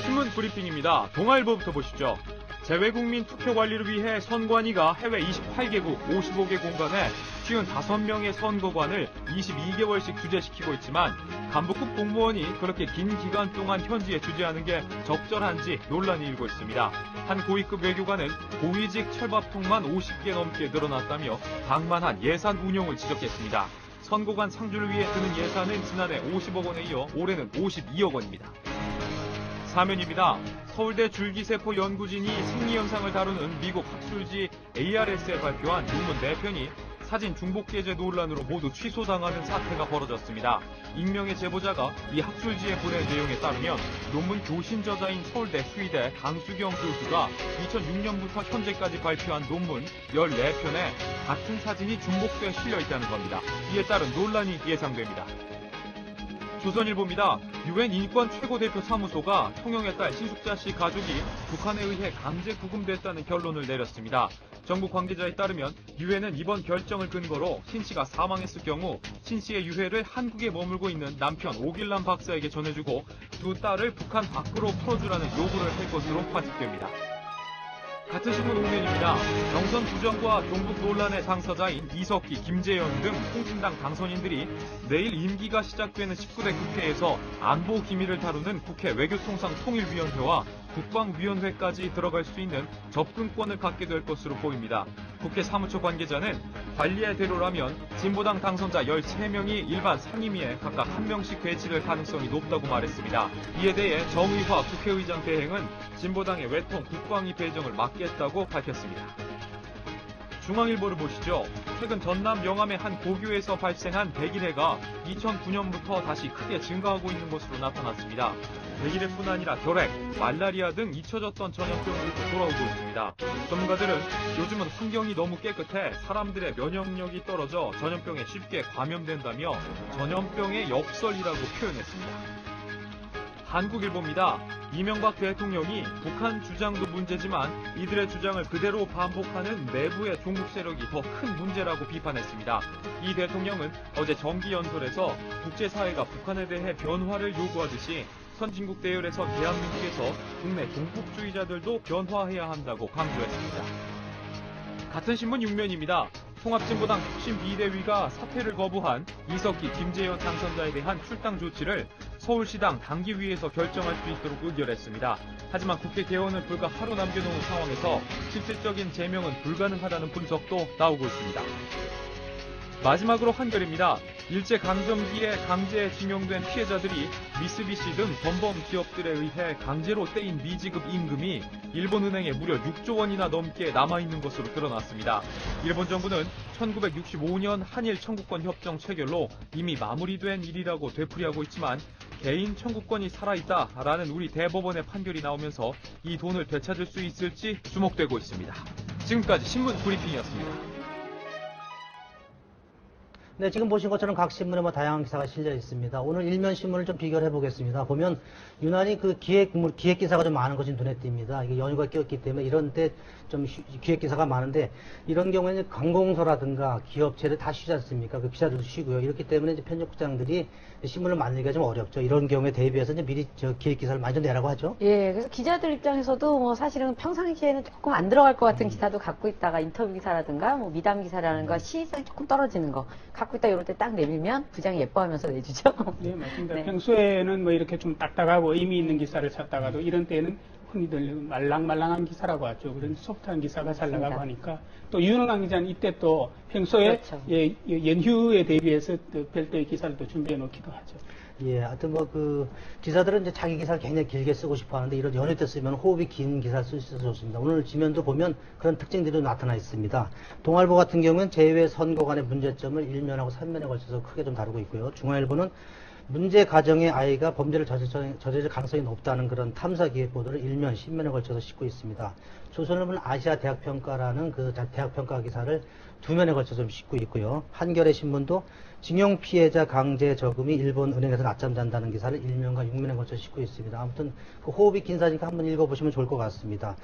신문 브리핑입니다. 동아일보부터 보시죠. 재외국민 투표 관리를 위해 선관위가 해외 28개국 55개 공간에 55명의 선거관을 22개월씩 주재시키고 있지만 간부급 공무원이 그렇게 긴 기간 동안 현지에 주재하는 게 적절한지 논란이 일고 있습니다. 한 고위급 외교관은 고위직 철밥통만 50개 넘게 늘어났다며 방만한 예산 운용을 지적했습니다. 선거관 상주를 위해 드는 예산은 지난해 50억 원에 이어 올해는 52억 원입니다. 사면입니다. 서울대 줄기세포 연구진이 생리현상을 다루는 미국 학술지 ARS에 발표한 논문 4편이 사진 중복게재 논란으로 모두 취소당하는 사태가 벌어졌습니다. 익명의 제보자가 이 학술지에 보낸 내용에 따르면 논문 교신 저자인 서울대 수의대 강수경 교수가 2006년부터 현재까지 발표한 논문 14편에 같은 사진이 중복돼 실려 있다는 겁니다. 이에 따른 논란이 예상됩니다. 조선일보입니다. 유엔 인권 최고대표 사무소가 통영의 딸 신숙자 씨 가족이 북한에 의해 강제 구금됐다는 결론을 내렸습니다. 정부 관계자에 따르면 유엔은 이번 결정을 근거로 신 씨가 사망했을 경우 신 씨의 유해를 한국에 머물고 있는 남편 오길남 박사에게 전해주고 두 딸을 북한 밖으로 풀어주라는 요구를 할 것으로 관측됩니다. 같은 신문 오면입니다. 경선 부정과 종북 논란의 당사자인 이석기, 김재현 등 통신당 당선인들이 내일 임기가 시작되는 19대 국회에서 안보 기밀을 다루는 국회 외교통상통일위원회와 국방위원회까지 들어갈 수 있는 접근권을 갖게 될 것으로 보입니다. 국회 사무처 관계자는 관리의 대로라면 진보당 당선자 13명이 일반 상임위에 각각 1명씩 배치될 가능성이 높다고 말했습니다. 이에 대해 정의화 국회의장 대행은 진보당의 외통 국방위 배정을 막겠다고 밝혔습니다. 중앙일보를 보시죠. 최근 전남 영암의 한 고교에서 발생한 백일해가 2009년부터 다시 크게 증가하고 있는 것으로 나타났습니다. 백일해뿐 아니라 결핵, 말라리아 등 잊혀졌던 전염병들도 돌아오고 있습니다. 전문가들은 요즘은 환경이 너무 깨끗해 사람들의 면역력이 떨어져 전염병에 쉽게 감염된다며 전염병의 역설이라고 표현했습니다. 한국일보입니다. 이명박 대통령이 북한 주장도 문제지만 이들의 주장을 그대로 반복하는 내부의 종북 세력이 더 큰 문제라고 비판했습니다. 이 대통령은 어제 정기연설에서 국제사회가 북한에 대해 변화를 요구하듯이 선진국 대열에서 대한민국에서 국내 종북주의자들도 변화해야 한다고 강조했습니다. 같은 신문 6면입니다. 통합진보당 혁신 비대위가 사퇴를 거부한 이석기, 김재현 당선자에 대한 출당 조치를 서울시당 당기위에서 결정할 수 있도록 의결했습니다. 하지만 국회 개원을 불과 하루 남겨놓은 상황에서 실질적인 제명은 불가능하다는 분석도 나오고 있습니다. 마지막으로 한겨레입니다. 일제강점기에 강제에 징용된 피해자들이 미쓰비시 등 전범 기업들에 의해 강제로 떼인 미지급 임금이 일본은행에 무려 6조 원이나 넘게 남아있는 것으로 드러났습니다. 일본 정부는 1965년 한일 청구권 협정 체결로 이미 마무리된 일이라고 되풀이하고 있지만 개인 청구권이 살아있다라는 우리 대법원의 판결이 나오면서 이 돈을 되찾을 수 있을지 주목되고 있습니다. 지금까지 신문 브리핑이었습니다. 네, 지금 보신 것처럼 각 신문에 다양한 기사가 실려 있습니다. 오늘 일면 신문을 좀 비교를 해보겠습니다. 보면 유난히 그 기획 기사가 좀 많은 것이 눈에 띕니다. 이게 연휴가 끼었기 때문에 이런 때 좀 기획 기사가 많은데 이런 경우에는 관공서라든가 기업체를 다 쉬지 않습니까? 그 기자들도 쉬고요. 이렇기 때문에 이제 편집국장들이 신문을 만들기가 좀 어렵죠. 이런 경우에 대비해서 이제 미리 기획 기사를 많이 좀 내라고 하죠. 예, 그래서 기자들 입장에서도 사실은 평상시에는 조금 안 들어갈 것 같은 기사도 갖고 있다가 인터뷰 기사라든가 미담 기사라든가 시의성이 조금 떨어지는 거 갖고 있다 이럴 때 딱 내밀면 부장이 예뻐하면서 내주죠. 네, 맞습니다. 네. 평소에는 이렇게 좀 딱딱하고 의미 있는 기사를 찾다가도 이런 때는 흔히들 말랑말랑한 기사라고 하죠. 그런 소프트한 기사가 잘 나가고 하니까 또 윤은강 기자는 이때 또 평소에 그렇죠. 연휴에 대비해서 별도의 기사를 또 준비해 놓기도 하죠. 예, 하여튼 기사들은 이제 자기 기사를 굉장히 길게 쓰고 싶어 하는데 이런 연휴 때 쓰면 호흡이 긴 기사를 쓸 수 있어서 좋습니다. 오늘 지면도 보면 그런 특징들이 나타나 있습니다. 동아일보 같은 경우는 재외 선거관의 문제점을 1면하고 3면에 걸쳐서 크게 좀 다루고 있고요. 중앙일보는 문제 가정의 아이가 범죄를 저지를 가능성이 높다는 그런 탐사 기획 보도를 1면, 10면에 걸쳐서 싣고 있습니다. 조선일보는 아시아 대학평가라는 그 대학평가 기사를 2면에 걸쳐서 좀 싣고 있고요. 한겨레 신문도 징용 피해자 강제 저금이 일본 은행에서 낮잠 잔다는 기사를 1면과 6면에 걸쳐 싣고 있습니다. 아무튼 그 호흡이 긴 사니까 한번 읽어보시면 좋을 것 같습니다.